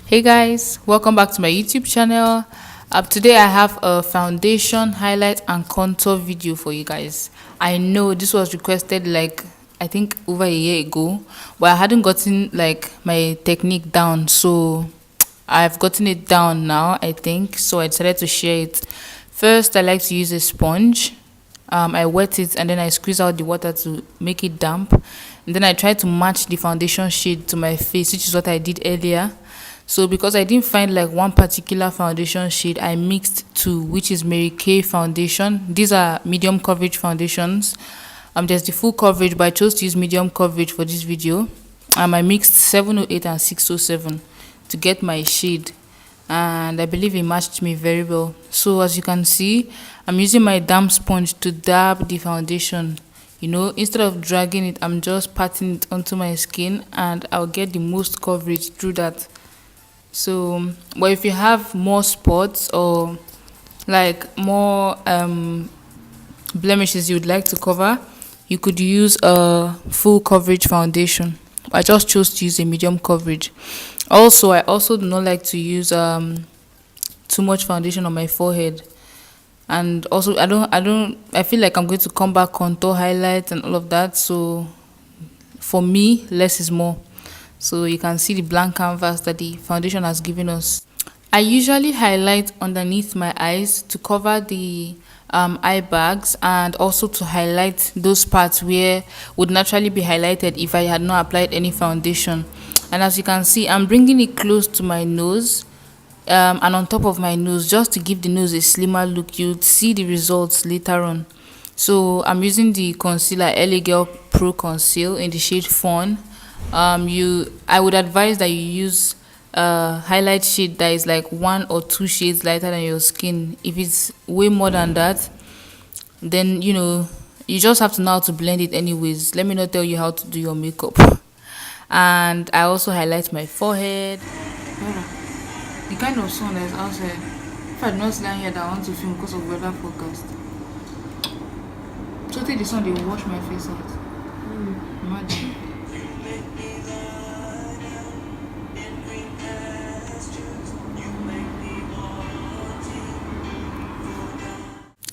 Hey guys, welcome back to my YouTube channel. Today I have a foundation highlight and contour video for you guys. I know this was requested like I think over a year ago, but I hadn't gotten like my technique down, so I've gotten it down now, I think. So I decided to share it. First, I like to use a sponge. I wet it and then I squeeze out the water to make it damp. And then I try to match the foundation shade to my face, which is what I did earlier. So because I didn't find like one particular foundation shade, I mixed two, which is Mary Kay foundation. These are medium coverage foundations. There's the full coverage, but I chose to use medium coverage for this video. I mixed 708 and 607 to get my shade, and I believe it matched me very well. So as you can see, I'm using my damp sponge to dab the foundation. Instead of dragging it, I'm just patting it onto my skin, and I'll get the most coverage through that. So, but if you have more spots or like more blemishes you would like to cover, you could use a full coverage foundation. I just chose to use a medium coverage. Also, I also do not like to use too much foundation on my forehead. And also, I feel like I'm going to come back contour, highlight, and all of that. So, for me, less is more. So you can see the blank canvas that the foundation has given us. I usually highlight underneath my eyes to cover the eye bags, and also to highlight those parts where would naturally be highlighted if I had not applied any foundation. And as you can see, I'm bringing it close to my nose, and on top of my nose, just to give the nose a slimmer look. You'd see the results later on. So I'm using the concealer LA Girl Pro Conceal in the shade Fawn. I would advise that you use a highlight shade that is like 1 or 2 shades lighter than your skin. If it's way more than that, then you just have to know how to blend it anyways. Let me not tell you how to do your makeup. And I also highlight my forehead. The kind of sun that's outside. If I do not stand here that I want to film because of weather forecast, so take the sun, they will wash my face out. Imagine.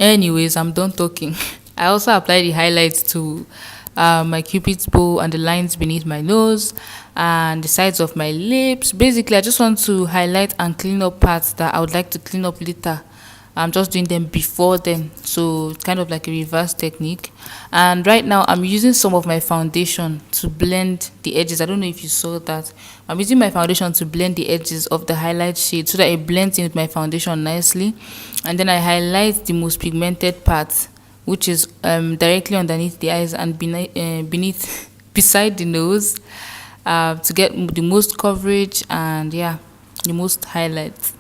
Anyways, I'm done talking. I also apply the highlights to my cupid's bow and the lines beneath my nose and the sides of my lips. Basically, I just want to highlight and clean up parts that I would like to clean up later. I'm just doing them before then, so it's kind of like a reverse technique. And right now I'm using some of my foundation to blend the edges. I don't know if you saw that. I'm using my foundation to blend the edges of the highlight shade so that it blends in with my foundation nicely. And then I highlight the most pigmented part, which is directly underneath the eyes and beneath beside the nose, to get the most coverage and yeah, the most highlights.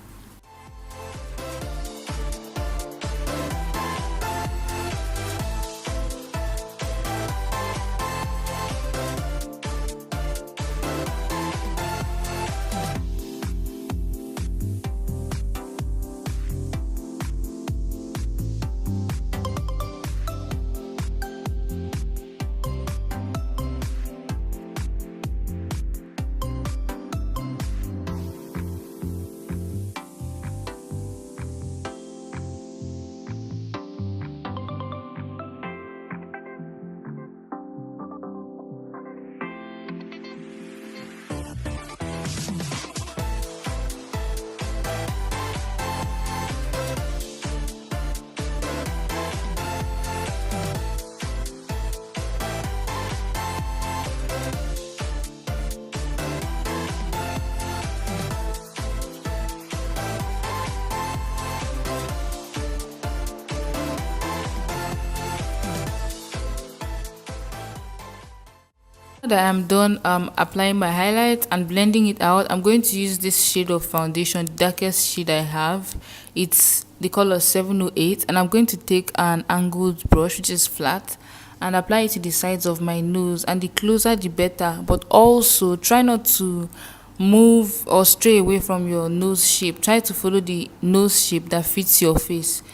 Now that I'm done applying my highlight and blending it out, I'm going to use this shade of foundation, the darkest shade I have. It's the color 708, and I'm going to take an angled brush, which is flat, and apply it to the sides of my nose. And the closer the better, but also try not to move or stray away from your nose shape. Try to follow the nose shape that fits your face,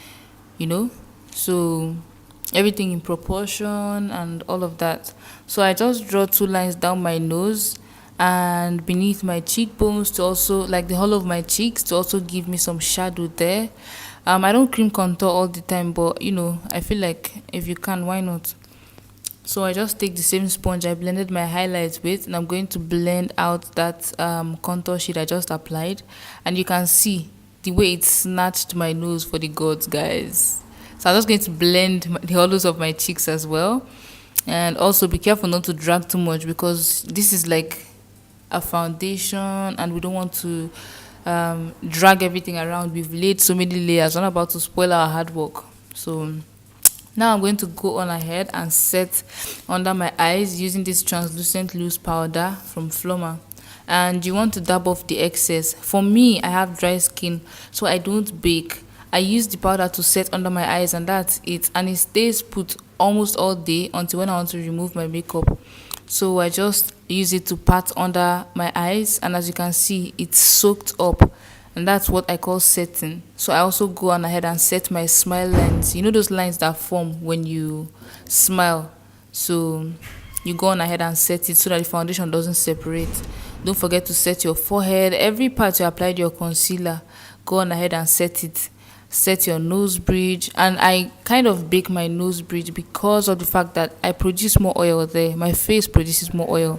you know so everything in proportion and all of that. So I just draw two lines down my nose, and beneath my cheekbones to also like the hollow of my cheeks to also give me some shadow there. I don't cream contour all the time, but I feel like if you can, why not? So I just take the same sponge I blended my highlights with, and I'm going to blend out that contour shade I just applied. And you can see the way it snatched my nose for the gods, guys. So I'm just going to blend the hollows of my cheeks as well. And also be careful not to drag too much, because this is like a foundation and we don't want to drag everything around. We've laid so many layers. I'm not about to spoil our hard work. So now I'm going to go on ahead and set under my eyes using this translucent loose powder from Floma. And you want to dab off the excess. For me, I have dry skin, so I don't bake. I use the powder to set under my eyes, and that's it. And it stays put almost all day until when I want to remove my makeup. So I just use it to pat under my eyes, and as you can see, it's soaked up, and that's what I call setting. So I also go on ahead and set my smile lines. You know those lines that form when you smile. So you go on ahead and set it so that the foundation doesn't separate. Don't forget to set your forehead. Every part you applied your concealer, go on ahead and set it. Set your nose bridge, and I kind of bake my nose bridge because of the fact that I produce more oil there. My face produces more oil.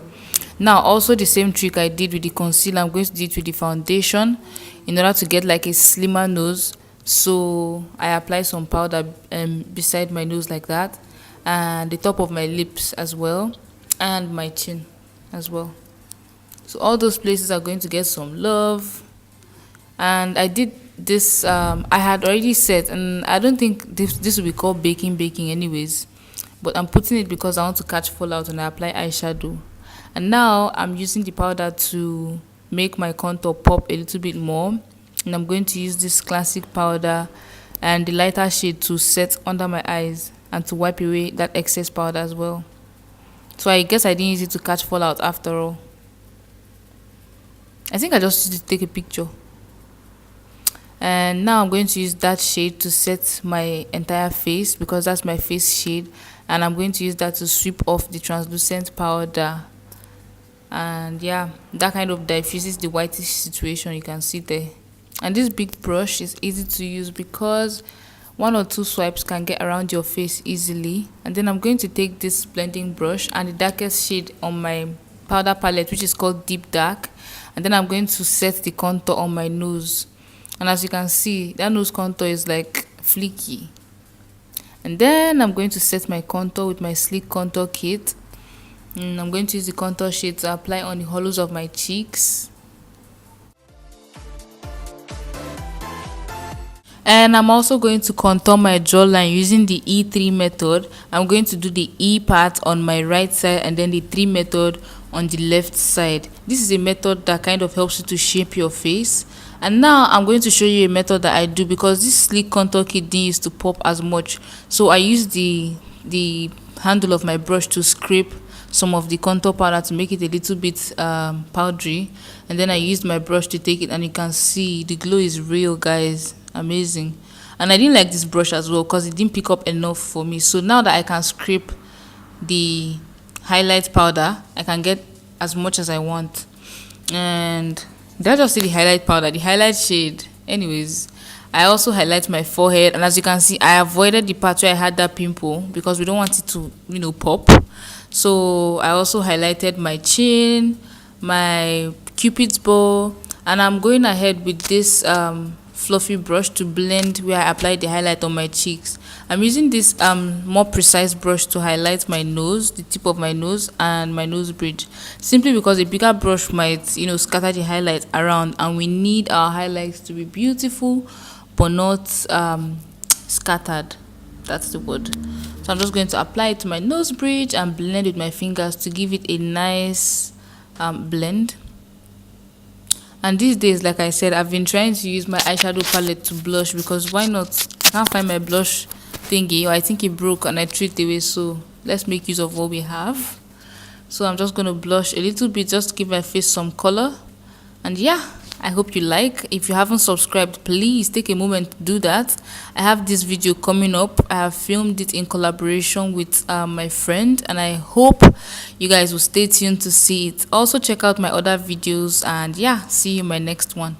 Now also the same trick I did with the concealer, I'm going to do it with the foundation in order to get like a slimmer nose. So I apply some powder beside my nose like that, and the top of my lips as well, and my chin as well. So all those places are going to get some love. And I did this, I had already set, and I don't think this will be called baking anyways, but I'm putting it because I want to catch fallout when I apply eyeshadow. And now I'm using the powder to make my contour pop a little bit more, and I'm going to use this classic powder and the lighter shade to set under my eyes and to wipe away that excess powder as well. So I guess I didn't use it to catch fallout after all. I think I just used to take a picture. And now I'm going to use that shade to set my entire face because that's my face shade, and I'm going to use that to sweep off the translucent powder. And yeah, that kind of diffuses the whitish situation you can see there. And this big brush is easy to use because one or two swipes can get around your face easily. And then I'm going to take this blending brush and the darkest shade on my powder palette, which is called Deep Dark, and then I'm going to set the contour on my nose. And as you can see, that nose contour is like fleeky. And then I'm going to set my contour with my Sleek Contour Kit. And I'm going to use the contour shade to apply on the hollows of my cheeks. And I'm also going to contour my jawline using the E3 method. I'm going to do the E part on my right side and then the 3 method on the left side. This is a method that kind of helps you to shape your face. And now I'm going to show you a method that I do because this Sleek Contour Kit didn't used to pop as much. So I use the handle of my brush to scrape some of the contour powder to make it a little bit powdery, and then I used my brush to take it, and you can see the glow is real, guys. Amazing. And I didn't like this brush as well because it didn't pick up enough for me. So now that I can scrape the highlight powder, I can get as much as I want. And did I just see the highlight powder, the highlight shade? Anyways, I also highlight my forehead, and as you can see, I avoided the part where I had that pimple because we don't want it to pop. So I also highlighted my chin, my cupid's bow, and I'm going ahead with this fluffy brush to blend where I applied the highlight on my cheeks. I'm using this more precise brush to highlight my nose, the tip of my nose, and my nose bridge, simply because a bigger brush might scatter the highlight around, and we need our highlights to be beautiful but not scattered. That's the word. So I'm just going to apply it to my nose bridge and blend with my fingers to give it a nice blend. And these days, like I said, I've been trying to use my eyeshadow palette to blush because why not? I can't find my blush thingy, or I think it broke and I threw it away, so let's make use of what we have. So I'm just going to blush a little bit just to give my face some color. And yeah, I hope you like. If you haven't subscribed, please take a moment to do that. I have this video coming up. I have filmed it in collaboration with my friend, and I hope you guys will stay tuned to see it. Also check out my other videos, and yeah, see you in my next one.